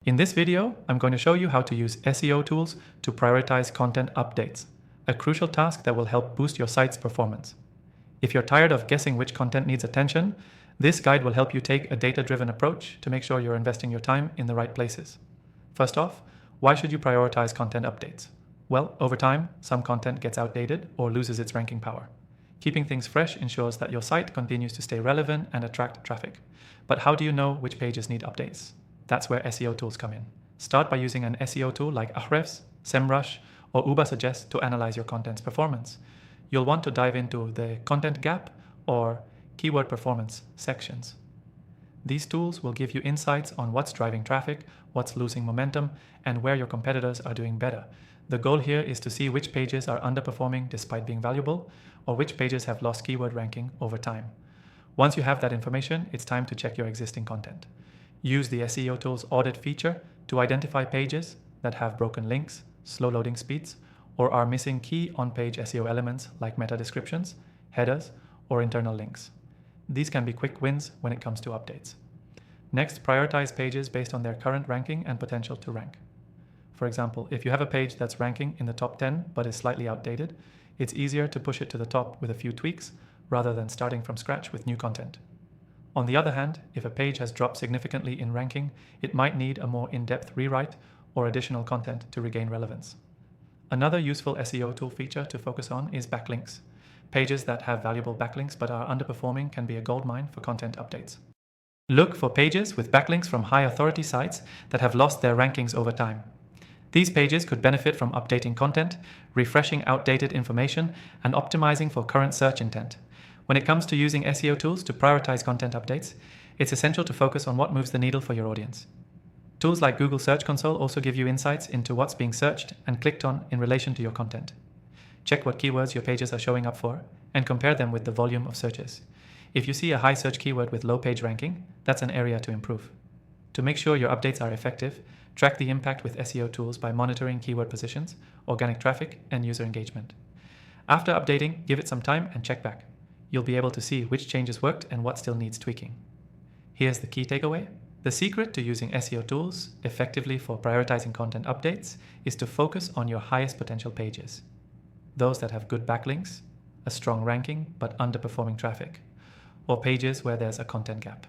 In this video, I'm going to show you how to use SEO tools to prioritize content updates, a crucial task that will help boost your site's performance. If you're tired of guessing which content needs attention, this guide will help you take a data-driven approach to make sure you're investing your time in the right places. First off, why should you prioritize content updates? Well, over time, some content gets outdated or loses its ranking power. Keeping things fresh ensures that your site continues to stay relevant and attract traffic. But how do you know which pages need updates? That's where SEO tools come in. Start by using an SEO tool like Ahrefs, SEMrush, or Ubersuggest to analyze your content's performance. You'll want to dive into the content gap or keyword performance sections. These tools will give you insights on what's driving traffic, what's losing momentum, and where your competitors are doing better. The goal here is to see which pages are underperforming despite being valuable, or which pages have lost keyword ranking over time. Once you have that information, it's time to check your existing content. Use the SEO tool's audit feature to identify pages that have broken links, slow loading speeds, or are missing key on-page SEO elements like meta descriptions, headers, or internal links. These can be quick wins when it comes to updates. Next, prioritize pages based on their current ranking and potential to rank. For example, if you have a page that's ranking in the top 10 but is slightly outdated, it's easier to push it to the top with a few tweaks rather than starting from scratch with new content. On the other hand, if a page has dropped significantly in ranking, it might need a more in-depth rewrite or additional content to regain relevance. Another useful SEO tool feature to focus on is backlinks. Pages that have valuable backlinks but are underperforming can be a goldmine for content updates. Look for pages with backlinks from high authority sites that have lost their rankings over time. These pages could benefit from updating content, refreshing outdated information, and optimizing for current search intent. When it comes to using SEO tools to prioritize content updates, it's essential to focus on what moves the needle for your audience. Tools like Google Search Console also give you insights into what's being searched and clicked on in relation to your content. Check what keywords your pages are showing up for and compare them with the volume of searches. If you see a high search keyword with low page ranking, that's an area to improve. To make sure your updates are effective, track the impact with SEO tools by monitoring keyword positions, organic traffic, and user engagement. After updating, give it some time and check back. You'll be able to see which changes worked and what still needs tweaking. Here's the key takeaway. The secret to using SEO tools effectively for prioritizing content updates is to focus on your highest potential pages. Those that have good backlinks, a strong ranking but underperforming traffic, or pages where there's a content gap.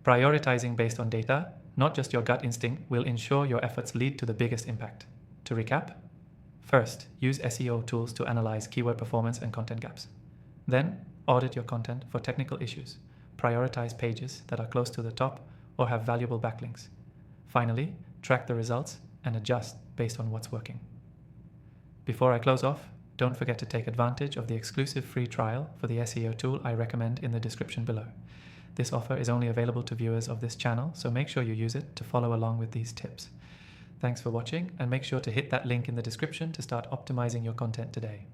Prioritizing based on data, not just your gut instinct, will ensure your efforts lead to the biggest impact. To recap, first, use SEO tools to analyze keyword performance and content gaps. Then, audit your content for technical issues. Prioritize pages that are close to the top or have valuable backlinks. Finally, track the results and adjust based on what's working. Before I close off, don't forget to take advantage of the exclusive free trial for the SEO tool I recommend in the description below. This offer is only available to viewers of this channel, so make sure you use it to follow along with these tips. Thanks for watching, and make sure to hit that link in the description to start optimizing your content today.